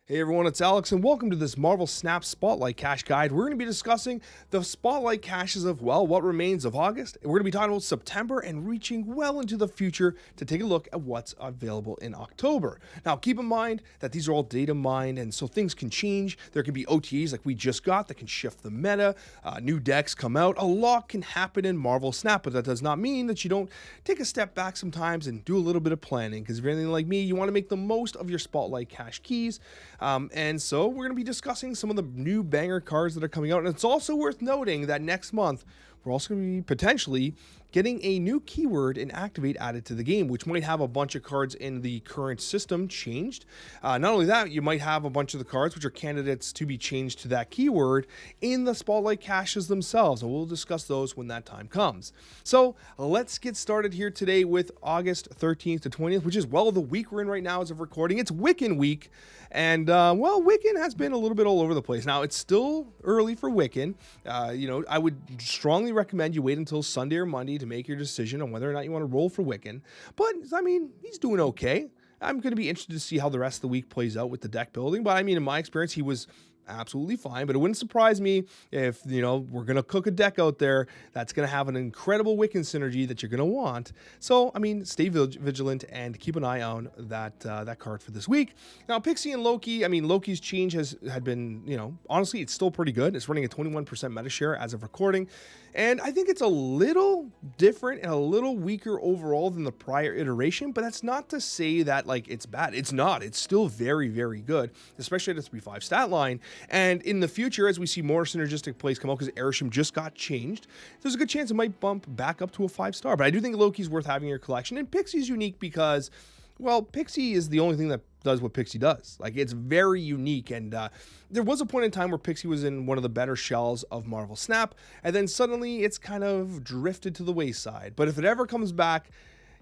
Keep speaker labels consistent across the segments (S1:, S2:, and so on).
S1: Hey everyone, it's Alex and welcome to this Marvel Snap Spotlight Cache Guide. We're going to be discussing the Spotlight Caches of, well, what remains of August. We're going to be talking about September and reaching well into the future to take a look at what's available in October. Now, keep in mind that these are all data mined and so things can change. There can be OTAs like we just got that can shift the meta. New decks come out. A lot can happen in Marvel Snap, but that does not mean that you don't take a step back sometimes and do a little bit of planning, because if you're anything like me, you want to make the most of your Spotlight Cache keys. And so we're going to be discussing some of the new banger cards that are coming out. And it's also worth noting that next month, we're also going to be potentially getting a new keyword and activate added to the game, which might have a bunch of cards in the current system changed. Not only that, you might have a bunch of the cards which are candidates to be changed to that keyword in the Spotlight Caches themselves. And we'll discuss those when that time comes. So let's get started here today with August 13th to 20th, which is, well, the week we're in right now as of recording. It's Wiccan week. And, well, Wiccan has been a little bit all over the place. Now, it's still early for Wiccan. I would strongly recommend you wait until Sunday or Monday to make your decision on whether or not you want to roll for Wiccan. But, I mean, he's doing okay. I'm going to be interested to see how the rest of the week plays out with the deck building. But, I mean, in my experience, he was absolutely fine, but it wouldn't surprise me if, we're going to cook a deck out there that's going to have an incredible Wiccan synergy that you're going to want. So, I mean, stay vigilant and keep an eye on that card for this week. Now, Pixie and Loki, I mean, Loki's change had been, honestly, it's still pretty good. It's running a 21% meta share as of recording. And I think it's a little different and a little weaker overall than the prior iteration, but that's not to say that, like, it's bad. It's not. It's still very, very good, especially at a 3-5 stat line. And in the future, as we see more synergistic plays come out, because Airsham just got changed, there's a good chance it might bump back up to a 5-star. But I do think Loki's worth having in your collection. And Pixie's unique because, well, Pixie is the only thing that does what Pixie does. Like, it's very unique. And there was a point in time where Pixie was in one of the better shells of Marvel Snap, and then suddenly it's kind of drifted to the wayside. But if it ever comes back,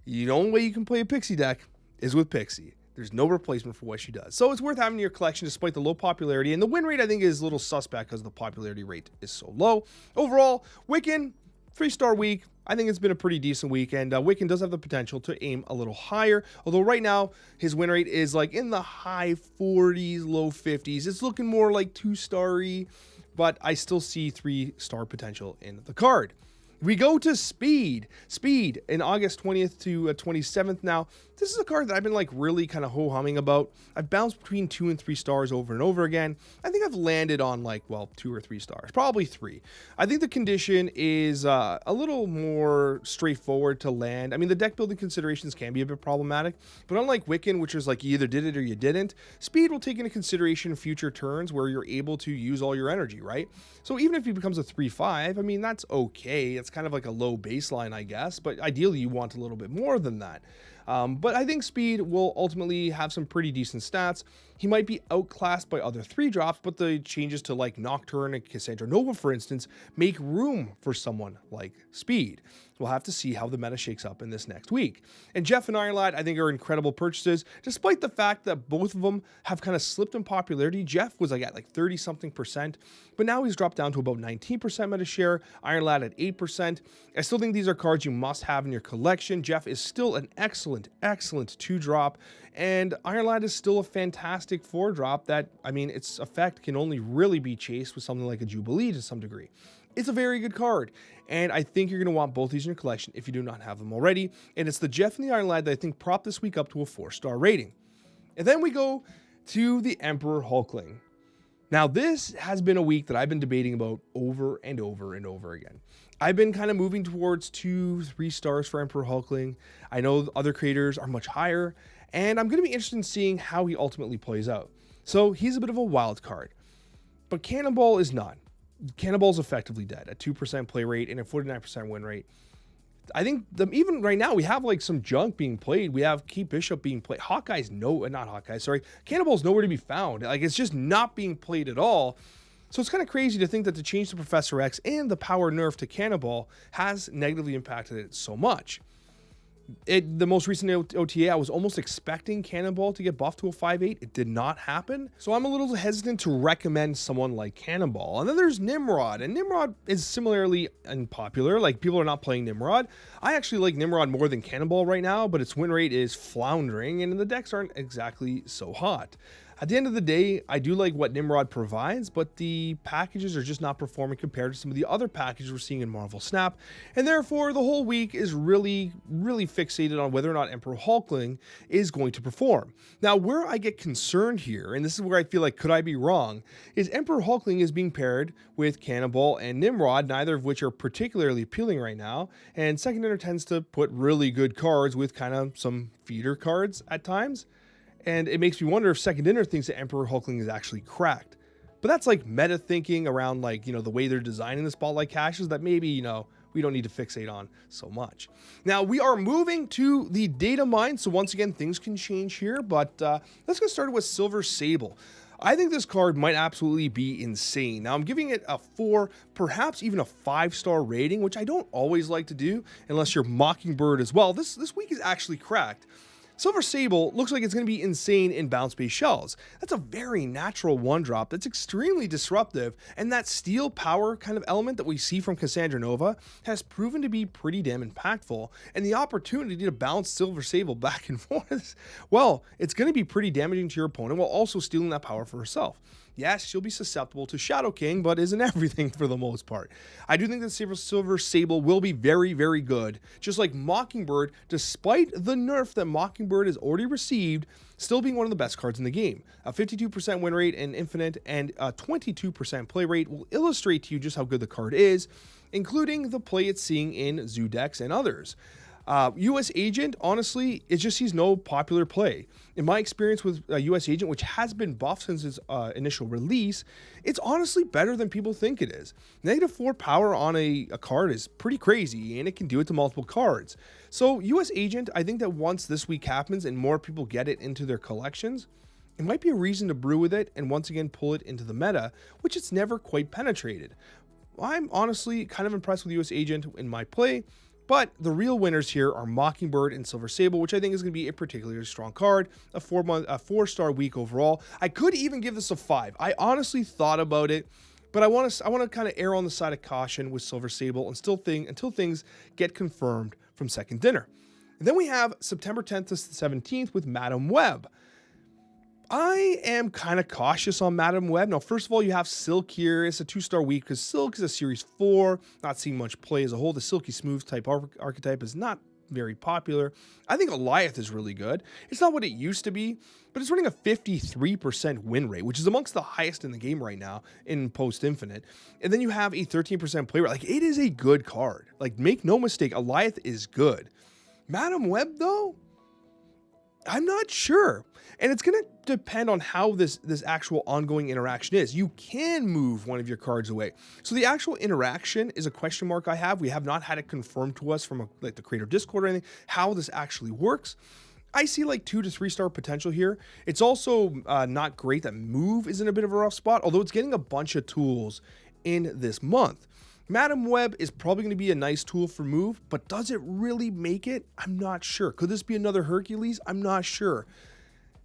S1: the only way you can play a Pixie deck is with Pixie. There's no replacement for what she does. So it's worth having in your collection despite the low popularity. And the win rate, I think, is a little suspect because the popularity rate is so low. Overall, Wiccan, 3-star week. I think it's been a pretty decent week, and Wiccan does have the potential to aim a little higher. Although right now, his win rate is like in the high 40s, low 50s. It's looking more like 2-star-y, but I still see 3-star potential in the card. We go to Speed. Speed in August 20th to 27th. Now, this is a card that I've been like really kind of ho-humming about. I've bounced between 2 and 3 stars over and over again. I think I've landed on like, well, 2 or 3 stars, probably 3. I think the condition is a little more straightforward to land. I mean, the deck building considerations can be a bit problematic, but unlike Wiccan, which is like you either did it or you didn't, Speed will take into consideration future turns where you're able to use all your energy, right? So even if he becomes a 3-5, I mean, that's okay. It's kind of like a low baseline, I guess, but ideally you want a little bit more than that. But I think Speed will ultimately have some pretty decent stats. He might be outclassed by other 3-drops, but the changes to like Nocturne and Cassandra Nova, for instance, make room for someone like Speed. We'll have to see how the meta shakes up in this next week. And Jeff and Iron Lad, I think, are incredible purchases, despite the fact that both of them have kind of slipped in popularity. Jeff was like at like 30-something%, but now he's dropped down to about 19% meta share. Iron Lad at 8%. I still think these are cards you must have in your collection. Jeff is still an excellent 2-drop, and Iron Lad is still a fantastic 4-drop that, I mean, its effect can only really be chased with something like a Jubilee to some degree. It's a very good card, and I think you're going to want both these in your collection if you do not have them already. And it's the Jeff and the Iron Lad that I think prop this week up to a 4-star rating. And then we go to the Emperor Hulkling. Now, this has been a week that I've been debating about over and over and over again. I've been kind of moving towards 2-3 stars for Emperor Hulkling. I know other creators are much higher, and I'm going to be interested in seeing how he ultimately plays out. So he's a bit of a wild card, but Cannonball is not. Cannonball's effectively dead at 2% play rate and a 49% win rate. I think even right now we have like some junk being played. We have Key Bishop being played. Cannonball's nowhere to be found. Like, it's just not being played at all. So it's kind of crazy to think that the change to Professor X and the power nerf to Cannonball has negatively impacted it so much. The most recent OTA, I was almost expecting Cannonball to get buffed to a 5-8. It did not happen. So I'm a little hesitant to recommend someone like Cannonball. And then there's Nimrod. And Nimrod is similarly unpopular. Like, people are not playing Nimrod. I actually like Nimrod more than Cannonball right now, but its win rate is floundering and the decks aren't exactly so hot. At the end of the day, I do like what Nimrod provides, but the packages are just not performing compared to some of the other packages we're seeing in Marvel Snap, and therefore the whole week is really fixated on whether or not Emperor Hulkling is going to perform. Now, where I get concerned here, and this is where I feel like could I be wrong, is Emperor Hulkling is being paired with Cannonball and Nimrod, neither of which are particularly appealing right now, and Second Dinner tends to put really good cards with kind of some feeder cards at times. And it makes me wonder if Second Dinner thinks that Emperor Hulkling is actually cracked. But that's like meta thinking around like, the way they're designing the Spotlight caches that maybe, we don't need to fixate on so much. Now, we are moving to the data mine. So once again, things can change here, but let's get started with Silver Sable. I think this card might absolutely be insane. Now, I'm giving it a 4, perhaps even a 5-star rating, which I don't always like to do unless you're Mockingbird as well. This week is actually cracked. Silver Sable looks like it's going to be insane in bounce-based shells. That's a very natural one-drop that's extremely disruptive, and that steel power kind of element that we see from Cassandra Nova has proven to be pretty damn impactful, and the opportunity to bounce Silver Sable back and forth, well, it's going to be pretty damaging to your opponent while also stealing that power for herself. Yes, she'll be susceptible to Shadow King, but isn't everything for the most part. I do think that Silver Sable will be very, very good. Just like Mockingbird, despite the nerf that Mockingbird has already received, still being one of the best cards in the game. A 52% win rate in Infinite and a 22% play rate will illustrate to you just how good the card is, including the play it's seeing in Zoo decks and others. USAgent, honestly, it just sees no popular play. In my experience with USAgent, which has been buffed since its initial release, it's honestly better than people think it is. -4 power on a card is pretty crazy, and it can do it to multiple cards. So USAgent, I think that once this week happens and more people get it into their collections, it might be a reason to brew with it and once again pull it into the meta, which it's never quite penetrated. I'm honestly kind of impressed with USAgent in my play, but the real winners here are Mockingbird and Silver Sable, which I think is going to be a particularly strong card, a 4-star week overall. I could even give this a 5. I honestly thought about it, but I want to kind of err on the side of caution with Silver Sable until things get confirmed from Second Dinner. And then we have September 10th to 17th with Madam Web. I am kind of cautious on Madam Web. Now, first of all, you have Silk here. It's a 2-star week because Silk is a Series 4, not seeing much play as a whole. The Silky Smooth type archetype is not very popular. I think Alioth is really good. It's not what it used to be, but it's running a 53% win rate, which is amongst the highest in the game right now in post-infinite. And then you have a 13% play rate. Like, it is a good card. Like, make no mistake, Alioth is good. Madam Web, though, I'm not sure. And it's going to depend on how this actual ongoing interaction is. You can move one of your cards away. So the actual interaction is a question mark I have. We have not had it confirmed to us from the creator Discord or anything, how this actually works. I see like 2 to 3-star potential here. It's also not great that move is in a bit of a rough spot, although it's getting a bunch of tools in this month. Madam Web is probably going to be a nice tool for move, but does it really make it? I'm not sure. Could this be another Hercules? I'm not sure.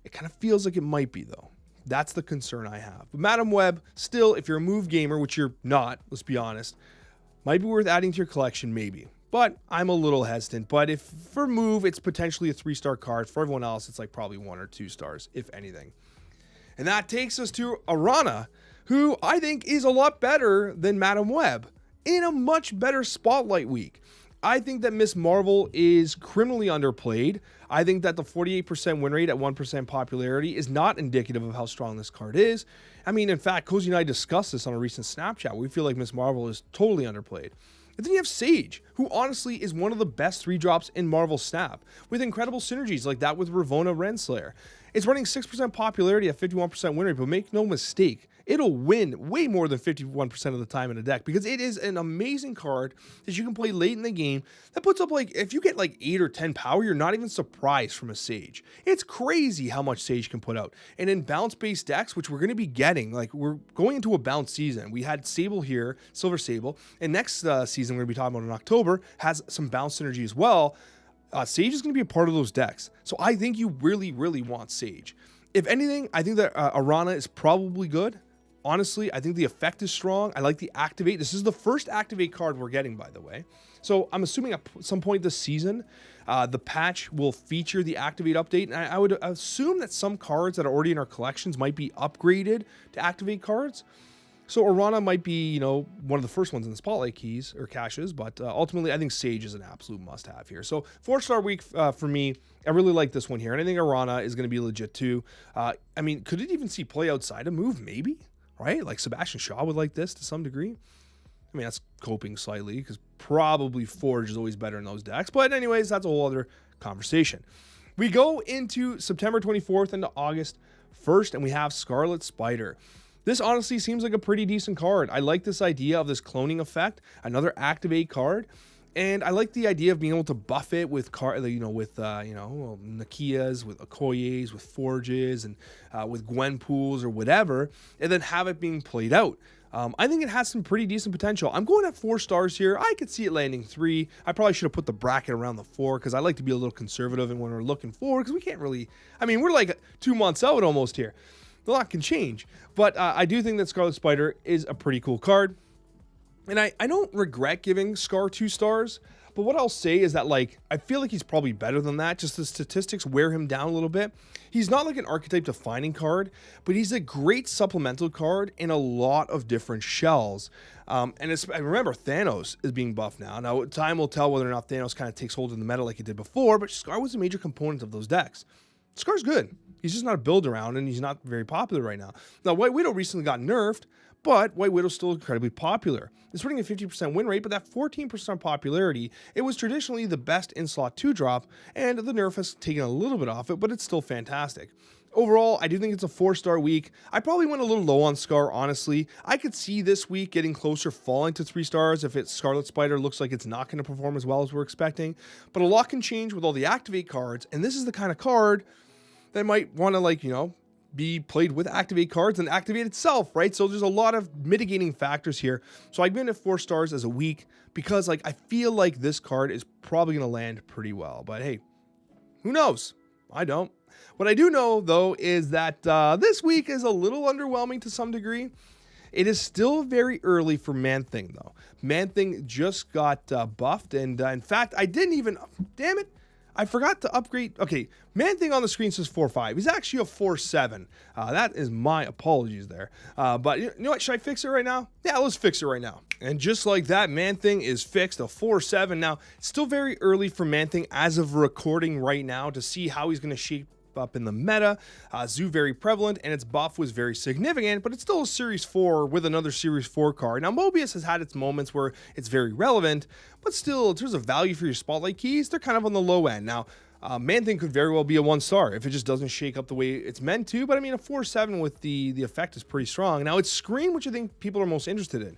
S1: It kind of feels like it might be, though. That's the concern I have. But Madam Web, still, if you're a move gamer, which you're not, let's be honest, might be worth adding to your collection, maybe. But I'm a little hesitant. But if for move, it's potentially a 3-star card. For everyone else, it's like probably 1 or 2 stars, if anything. And that takes us to Arana, who I think is a lot better than Madam Web in a much better Spotlight week. I think that Miss Marvel is criminally underplayed. I think that the 48% win rate at 1% popularity is not indicative of how strong this card is. I mean, in fact, Cozy and I discussed this on a recent Snapchat. We feel like Miss Marvel is totally underplayed. And then you have Sage, who honestly is one of the best 3-drops in Marvel Snap, with incredible synergies like that with Ravonna Renslayer. It's running 6% popularity at 51% win rate, but make no mistake, it'll win way more than 51% of the time in a deck because it is an amazing card that you can play late in the game that puts up like, if you get like 8 or 10 power, you're not even surprised from a Sage. It's crazy how much Sage can put out. And in bounce-based decks, which we're going to be getting, like we're going into a bounce season. We had Sable here, Silver Sable, and next season we're going to be talking about in October has some bounce synergy as well. Sage is going to be a part of those decks. So I think you really, really want Sage. If anything, I think that Arana is probably good. Honestly, I think the effect is strong. I like the activate. This is the first activate card we're getting, by the way. So I'm assuming at some point this season, the patch will feature the activate update. And I would assume that some cards that are already in our collections might be upgraded to activate cards. So Arana might be, you know, one of the first ones in the Spotlight keys or caches, but ultimately I think Sage is an absolute must-have here. So 4-star week for me. I really like this one here, and I think Arana is going to be legit too. I mean, could it even see play outside a move? Maybe, right? Like Sebastian Shaw would like this to some degree. I mean, that's coping slightly because probably Forge is always better in those decks. But anyways, that's a whole other conversation. We go into September 24th into August 1st, and we have Scarlet Spider. This honestly seems like a pretty decent card. I like this idea of this cloning effect, another activate card, and I like the idea of being able to buff it with Nakias, with Okoyes, with Forges, and with Gwenpools or whatever, and then have it being played out. I think it has some pretty decent potential. I'm going at 4 stars here. I could see it landing 3. I probably should have put the bracket around the 4 because I like to be a little conservative and when we're looking forward because we can't really, I mean, we're like 2 months out almost here. A lot can change, but I do think that Scarlet Spider is a pretty cool card. And I don't regret giving Skaar 2 stars, but what I'll say is that, like, I feel like he's probably better than that. Just the statistics wear him down a little bit. He's not like an archetype defining card, but he's a great supplemental card in a lot of different shells. And remember, Thanos is being buffed now. Now, time will tell whether or not Thanos kind of takes hold in the meta like he did before, but Skaar was a major component of those decks. Skaar's good. He's just not a build around, and he's not very popular right now. Now, White Widow recently got nerfed, but White Widow's still incredibly popular. It's running a 50% win rate, but that 14% popularity, it was traditionally the best in-slot 2-drop, and the nerf has taken a little bit off it, but it's still fantastic. Overall, I do think it's a 4-star week. I probably went a little low on Skaar, honestly. I could see this week getting closer, falling to 3 stars if it's Scarlet Spider looks like it's not going to perform as well as we're expecting. But a lot can change with all the activate cards, and this is the kind of card that might want to, like, you know, be played with activate cards and activate itself, right? So there's a lot of mitigating factors here. So I've given it 4 stars as a week because, like, I feel like this card is probably going to land pretty well. But hey, who knows? I don't. What I do know, though, is that this week is a little underwhelming to some degree. It is still very early for Man-Thing, though. Man-Thing just got buffed, and in fact, I didn't even, damn it, I forgot to upgrade. Okay, Man-Thing on the screen says 4.5. He's actually a 4.7. That is my apologies there. But you know what? Should I fix it right now? Yeah, let's fix it right now. And just like that, Man-Thing is fixed, a 4.7. Now, it's still very early for Man-Thing as of recording right now to see how he's going to shape up in the meta. Zoo very prevalent, and its buff was very significant, but it's still a Series 4 with another Series 4 card. Now, Mobius has had its moments where it's very relevant, but still, in terms of value for your Spotlight keys, they're kind of on the low end. Now, Man-Thing could very well be a 1-star if it just doesn't shake up the way it's meant to, but I mean, a 4.7 with the effect is pretty strong. Now, it's Scream, which I think people are most interested in.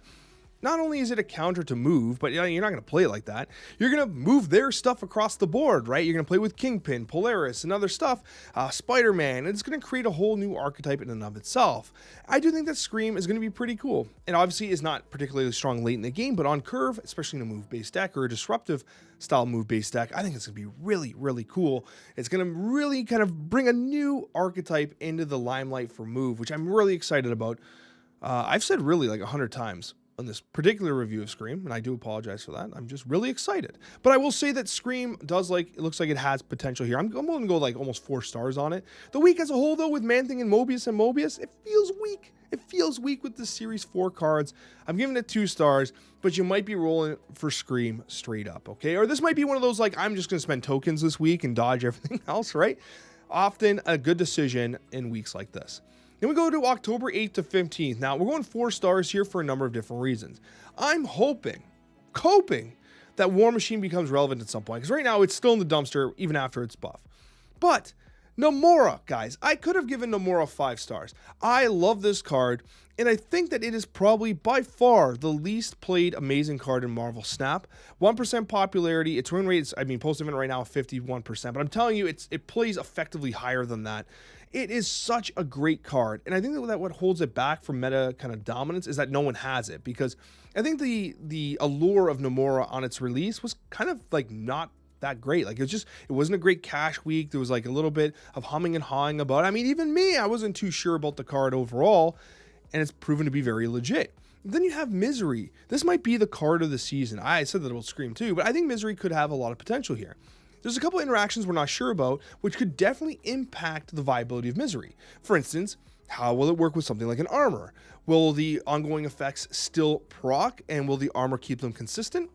S1: Not only is it a counter to move, but you're not going to play it like that. You're going to move their stuff across the board, right? You're going to play with Kingpin, Polaris, and other stuff, Spider-Man, and it's going to create a whole new archetype in and of itself. I do think that Scream is going to be pretty cool. It obviously is not particularly strong late in the game, but on curve, especially in a move-based deck or a disruptive style move-based deck, I think it's going to be really, really cool. It's going to really kind of bring a new archetype into the limelight for move, which I'm really excited about. I've said really like 100 times on this particular review of Scream, and I do apologize for that. I'm just really excited. But I will say that Scream does, like, it looks like it has potential here. I'm willing to go like almost 4 stars on it. The week as a whole, though, with Man-Thing and Mobius, it feels weak. It feels weak with the Series 4 cards. I'm giving it 2 stars, but you might be rolling for Scream straight up, okay? Or this might be one of those, like, I'm just going to spend tokens this week and dodge everything else, right? Often a good decision in weeks like this. Then we go to October 8th to 15th. Now, we're going 4 stars here for a number of different reasons. I'm hoping that War Machine becomes relevant at some point, because right now it's still in the dumpster even after its buff. But Namora, guys, I could have given Namora 5 stars. I love this card, and I think that it is probably by far the least played amazing card in Marvel Snap. 1% popularity, its win rate is, I mean, post-event right now 51%, but I'm telling you, it plays effectively higher than that. It is such a great card, and I think that what holds it back from meta kind of dominance is that no one has it, because I think the allure of Namora on its release was kind of like not that great. Like, it wasn't a great cash week. There was like a little bit of humming and hawing about it. I mean, even me, I wasn't too sure about the card overall. and it's proven to be very legit. Then you have Misery. This might be the card of the season. I said that about Scream too, but I think Misery could have a lot of potential here. There's a couple interactions we're not sure about, which could definitely impact the viability of Misery. For instance, how will it work with something like an armor? Will the ongoing effects still proc, and will the armor keep them consistent?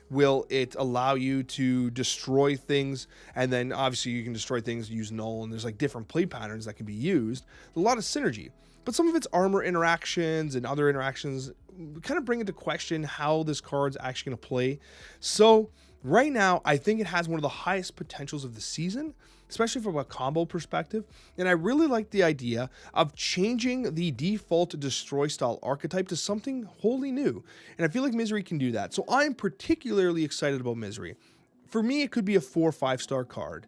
S1: Will it allow you to destroy things? And then obviously you can destroy things, use null, and there's like different play patterns that can be used. A lot of synergy. But some of its armor interactions and other interactions kind of bring into question how this card's actually going to play. So right now, I think it has one of the highest potentials of the season, especially from a combo perspective. And I really like the idea of changing the default destroy style archetype to something wholly new. And I feel like Misery can do that. So I'm particularly excited about Misery. For me, it could be a 4 or 5-star card.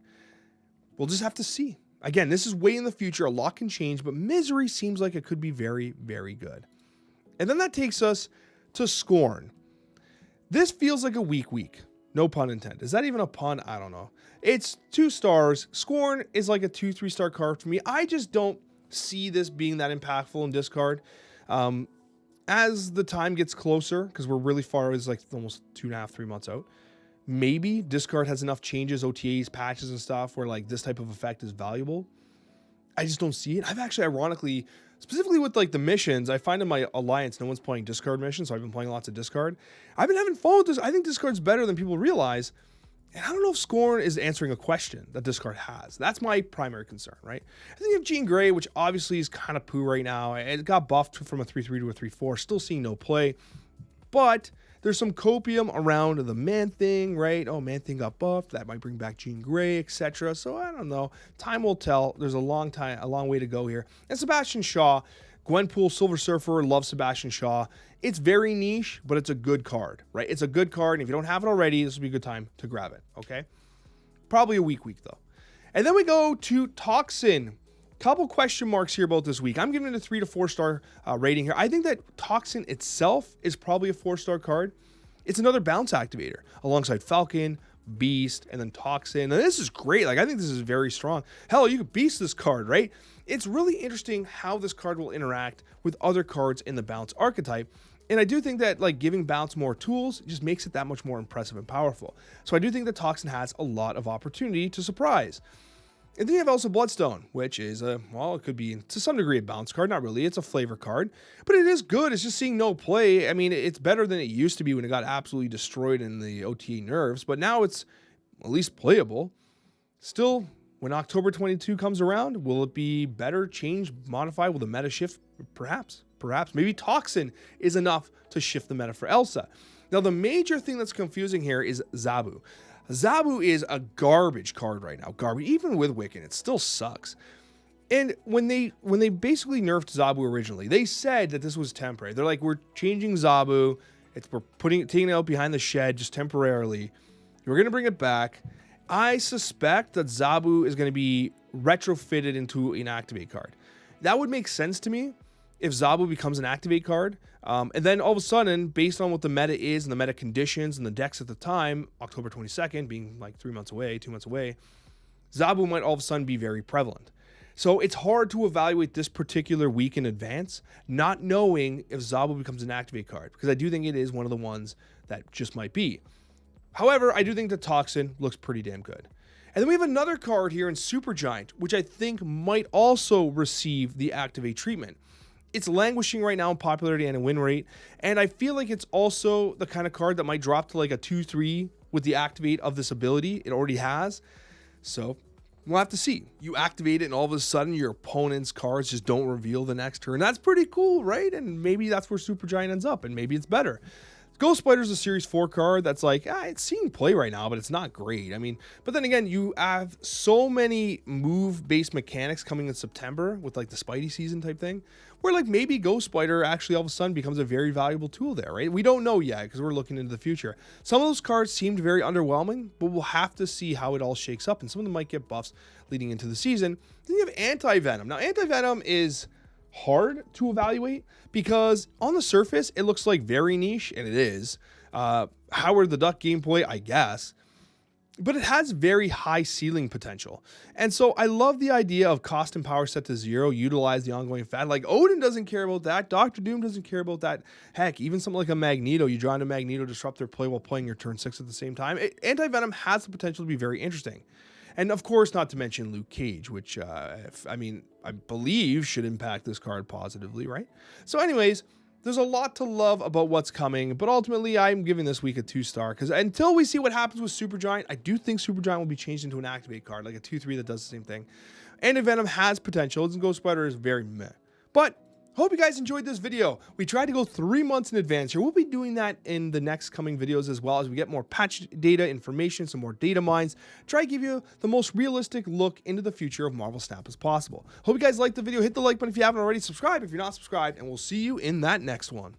S1: We'll just have to see. Again, this is way in the future. A lot can change, but Misery seems like it could be very, very good. And then that takes us to Scorn. This feels like a weak. No pun intended. Is that even a pun? I don't know. It's 2 stars. Scorn is like a 2-3 star card for me. I just don't see this being that impactful in discard. As the time gets closer, because we're really far, it's like almost 2.5, 3 months out. Maybe discard has enough changes, OTAs, patches, and stuff where like this type of effect is valuable. I just don't see it. I've actually, ironically, specifically with like the missions, I find in my alliance, no one's playing discard missions, so I've been playing lots of discard. I've been having fun with this. I think discard's better than people realize. And I don't know if Scorn is answering a question that discard has. That's my primary concern, right? I think you have Jean Grey, which obviously is kind of poo right now. It got buffed from a 3-3 to a 3-4, still seeing no play. But there's some copium around the Man-Thing, right? Oh, Man-Thing got buffed. That might bring back Jean Grey, etc. So I don't know. Time will tell. There's a long way to go here. And Sebastian Shaw, Gwenpool, Silver Surfer, love Sebastian Shaw. It's very niche, but it's a good card, right? It's a good card. And if you don't have it already, this will be a good time to grab it, okay? Probably a weak though. And then we go to Toxin. Couple question marks here about this week. I'm giving it a 3 to 4 star rating here. I think that Toxin itself is probably a 4-star card. It's another bounce activator alongside Falcon, Beast, and then Toxin. And this is great. Like, I think this is very strong. Hell, you could Beast this card, right? It's really interesting how this card will interact with other cards in the bounce archetype. And I do think that like giving bounce more tools just makes it that much more impressive and powerful. So I do think that Toxin has a lot of opportunity to surprise. And then you have Elsa Bloodstone, which is it could be to some degree a bounce card. Not really. It's a flavor card, but it is good. It's just seeing no play. I mean, it's better than it used to be when it got absolutely destroyed in the OTA nerfs, but now it's at least playable. Still, when October 22 comes around, will it be better, change, modify? Will the meta shift? Perhaps. Maybe Toxin is enough to shift the meta for Elsa. Now, the major thing that's confusing here is Zabu. Zabu is a garbage card right now. Garbage. Even with Wiccan, it still sucks. And when they basically nerfed Zabu originally, they said that this was temporary. They're like, we're changing Zabu. We're taking it out behind the shed just temporarily. We're going to bring it back. I suspect that Zabu is going to be retrofitted into an activate card. That would make sense to me if Zabu becomes an activate card. And then all of a sudden, based on what the meta is and the meta conditions and the decks at the time, October 22nd being like 2 months away, Zabu might all of a sudden be very prevalent. So it's hard to evaluate this particular week in advance, not knowing if Zabu becomes an activate card, because I do think it is one of the ones that just might be. However, I do think the Toxin looks pretty damn good. And then we have another card here in Supergiant, which I think might also receive the activate treatment. It's languishing right now in popularity and in win rate, and I feel like it's also the kind of card that might drop to like a 2-3 with the activate of this ability. It already has, so we'll have to see. You activate it, and all of a sudden your opponent's cards just don't reveal the next turn. That's pretty cool, right? And maybe that's where Supergiant ends up, and maybe it's better. Ghost Spider's a Series 4 card that's like, it's seeing play right now, but it's not great. I mean, but then again, you have so many move-based mechanics coming in September with like the Spidey season type thing, where like maybe Ghost Spider actually all of a sudden becomes a very valuable tool there, right? We don't know yet because we're looking into the future. Some of those cards seemed very underwhelming, but we'll have to see how it all shakes up, and some of them might get buffs leading into the season. Then you have Anti-Venom. Now, Anti-Venom is hard to evaluate because on the surface it looks like very niche, and it is. Howard the Duck gameplay, I guess. but it has very high ceiling potential. And so I love the idea of cost and power set to 0, utilize the ongoing fad. Like Odin doesn't care about that. Doctor Doom doesn't care about that. Heck, even something like a Magneto, you draw into Magneto, disrupt their play while playing your turn 6 at the same time. Anti-Venom has the potential to be very interesting. And of course, not to mention Luke Cage, which, I believe should impact this card positively, right? So anyways, there's a lot to love about what's coming, but ultimately I'm giving this week a 2-star because until we see what happens with Supergiant, I do think Supergiant will be changed into an activate card, like a 2/3 that does the same thing. Anti-Venom has potential, and Ghost Spider is very meh. But hope you guys enjoyed this video. We tried to go 3 months in advance here. We'll be doing that in the next coming videos as well as we get more patch data information, some more data mines. Try to give you the most realistic look into the future of Marvel Snap as possible. Hope you guys liked the video. Hit the like button if you haven't already. Subscribe if you're not subscribed, and we'll see you in that next one.